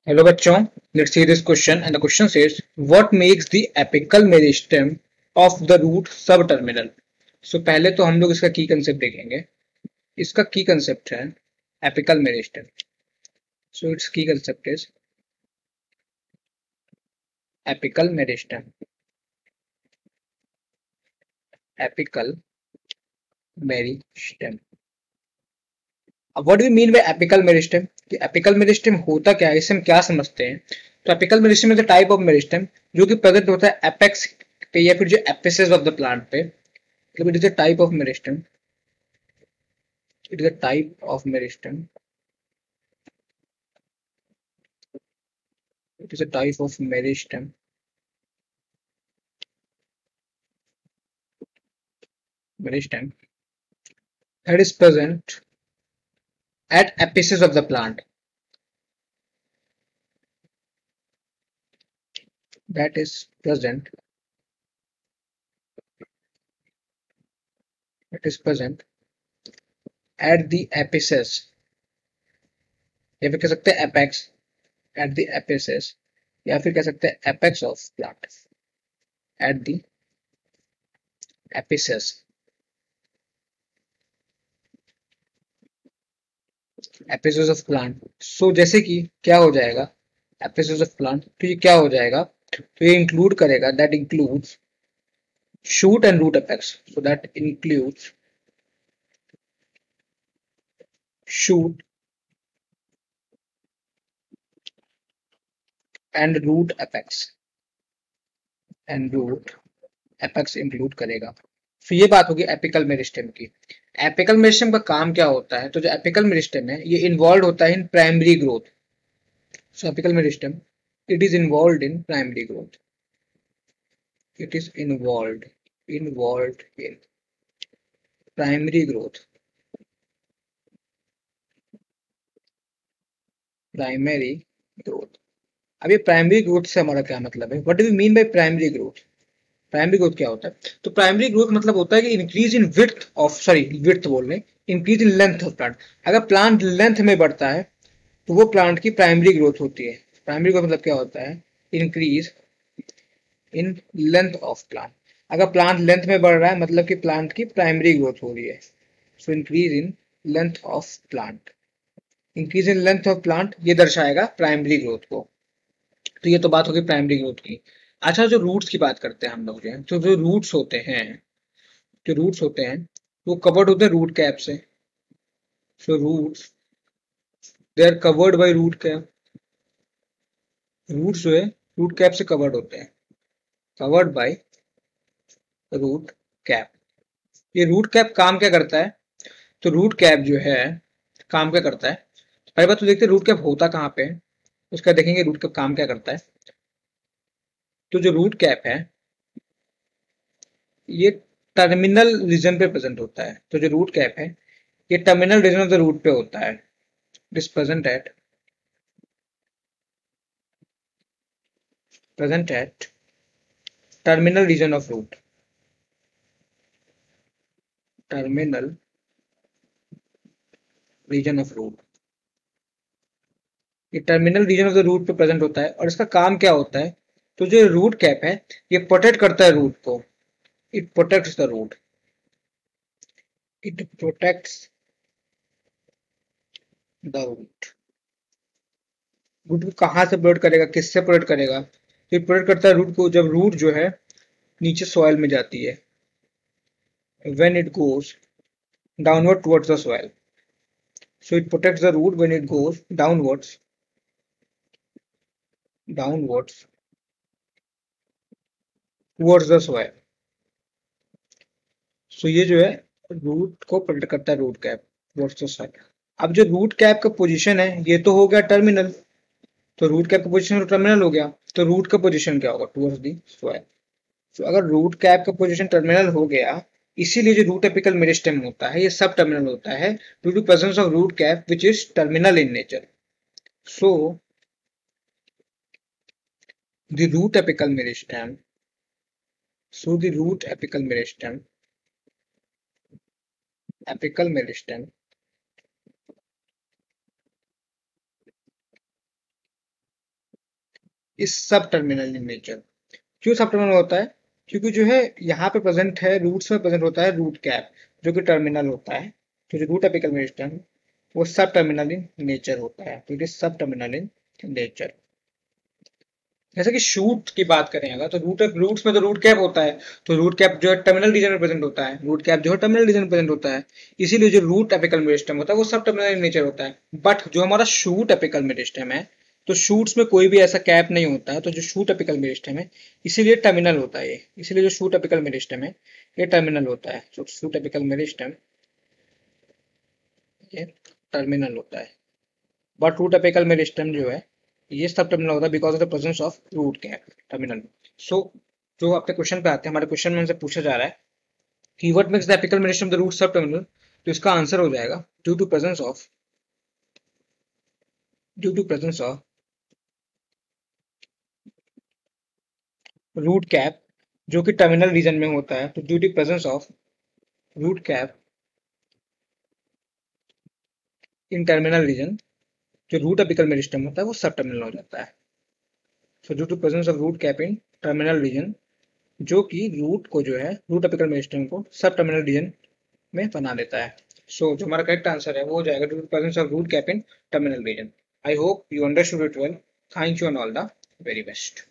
Hello बच्चों, let's see this question and the question says what makes the apical meristem of the root subterminal. So पहले तो हम लोग इसका की कंसेप्ट देखेंगे. इसका की कंसेप्ट है apical meristem. So its key concept is apical meristem. Apical meristem. अब what do mean by apical meristem कि एपिकल मेरिस्टेम होता क्या है, इससे हम क्या समझते हैं. तो apical meristem is the type of meristem जो कि प्रेजेंट होता है एपेक्स पे या फिर जो एपिसेस ऑफ द प्लांट पे. मतलब it is a type of meristem. It is a type of meristem. It is a type of meristem. Meristem that is present at apices of the plant. That is present. That is present at the apices. या फिर कह सकते हैं apex at the apices या फिर कह सकते हैं apex of plant at the apices. Apices of plant. So जैसे कि क्या हो जाएगा apices of plant, तो ये क्या हो जाएगा, तो ये इंक्लूड करेगा, that includes shoot and root apex. So that includes shoot and root apex. And root apex include करेगा. तो ये बात होगी एपिकल मेरिस्टेम की. एपिकल मेरिस्टेम का काम क्या होता है, तो जो एपिकल मेरिस्टेम है ये इन्वॉल्व होता है in primary growth. So apical meristem it is involve in primary growth. It is involve in primary growth. Primary growth. अब ये प्राइमरी ग्रोथ से हमारा क्या मतलब है, what do we mean by primary growth. Primary growth क्या होता है, तो प्राइमरी ग्रोथ मतलब होता है कि increase in width of, sorry width बोल रहे, increase in length of plant. अगर प्लांट लेंथ में बढ़ता है तो वो प्लांट की प्राइमरी ग्रोथ होती है. प्राइमरी ग्रोथ मतलब क्या होता है, increase in length of plant. अगर प्लांट लेंथ में बढ़ रहा है मतलब कि प्लांट की प्राइमरी ग्रोथ हो रही है. So increase in length of plant. Increase in length of plant ये दर्शाएगा प्राइमरी ग्रोथ को. तो ये तो बात होगी प्राइमरी ग्रोथ की. अच्छा, जो रूट्स की बात करते हैं हम लोग, जो जो रूट्स होते हैं, जो रूट्स होते हैं वो कवर्ड होते हैं रूट कैप से. So roots they are covered by root cap. Roots जो है रूट कैप से कवर्ड होते हैं, कवर्ड बाय रूट कैप. ये रूट कैप काम क्या करता है, तो रूट कैप जो है काम क्या करता है, पहले बात तो देखते हैं रूट कैप होता कहाँ पे है, उसका देखेंगे रूट कैप काम क्या करता है. तो जो रूट कैप है ये टर्मिनल रीजन पे प्रेजेंट होता है. तो जो रूट कैप है ये terminal region of the root पे होता है. It is present at terminal region of root. Terminal region of root. ये terminal region of the root पे प्रेजेंट होता है और इसका काम क्या होता है, तो जो रूट कैप है ये प्रोटेक्ट करता है रूट को. It protects the root. It protects the root. Root को कहाँ से प्रोटेक्ट करेगा, किससे प्रोटेक्ट करेगा, ये प्रोटेक्ट करता है रूट को जब रूट जो है नीचे सॉइल में जाती है. when it goes downward towards the soil. So it protects the root when it goes downwards towards the soil. So ये जो है रूट को प्रोटेक्ट करता है root cap towards the soil. अब जो रूट कैप का पोजीशन है ये तो हो गया टर्मिनल. तो रूट कैप का पोजीशन तो टर्मिनल हो गया, तो रूट का पोजीशन क्या होगा, टुवर्ड्स दी सॉइल. तो अगर रूट कैप का पोजीशन टर्मिनल हो गया, इसीलिए जो रूट एपिकल मेरिस्टेम होता है ये सब टर्मिनल होता है due to presence of root cap which is terminal in nature. So the root apical meristem so the root apical meristem, is sub terminal in nature. क्यों सब टर्मिनल होता है? क्योंकि जो है यहाँ पे प्रेजेंट है, रूट्स में प्रेजेंट होता है रूट कैप, जो कि टर्मिनल होता है। तो जो रूट अपिकल मेरिस्टम वो सब टर्मिनल इन नेचर होता है, तो it is sub terminal in nature. जैसे कि शूट की बात करें अगर, तो रूट्स में तो रूट कैप होता है, तो रूट कैप जो है टर्मिनल रीजन में प्रेजेंट होता है, रूट कैप जो है टर्मिनल रीजन में प्रेजेंट होता है, इसीलिए जो रूट एपिकल मेरिस्टम होता है वो सब टर्मिनल इन नेचर होता है। बट जो हमारा शूट एपिकल मेरिस्टम है, तो शूट्स में कोई भी ऐसा कैप नहीं होता है, तो जो शूट एपिकल मेरिस्टम है इसीलिए टर्मिनल होता है ये, इसीलिए जो शूट एपिकल मेरिस्टम है ये टर्मिनल होता है। जो शूट एपिकल मेरिस्टम ये टर्मिनल होता है, बट रूट अपिकल मेरिस्टम जो है ये सब टर्मिनल होता है because of the presence of root cap terminal. So जो अपने क्वेश्चन पे आते हैं, हमारे क्वेश्चन में हमसे पूछा जा रहा है कि what makes the apical meristem the root sub terminal, तो इसका आंसर हो जाएगा due to presence of root cap, जो कि टर्मिनल रीजन में होता है। तो due to presence of root cap in terminal region, जो रूट अपिकल मेरिस्टम होता है वो सब टर्मिनल हो जाता है। So due to presence of root cap in terminal region, जो कि रूट को जो है रूट अपिकल मेरिस्टम को सब टर्मिनल रीजन में बना देता है। सो जो हमारा करेक्ट आंसर है वो हो जाएगा due to presence of root cap in terminal region. I hope you understood it well. Thank you and all the very best.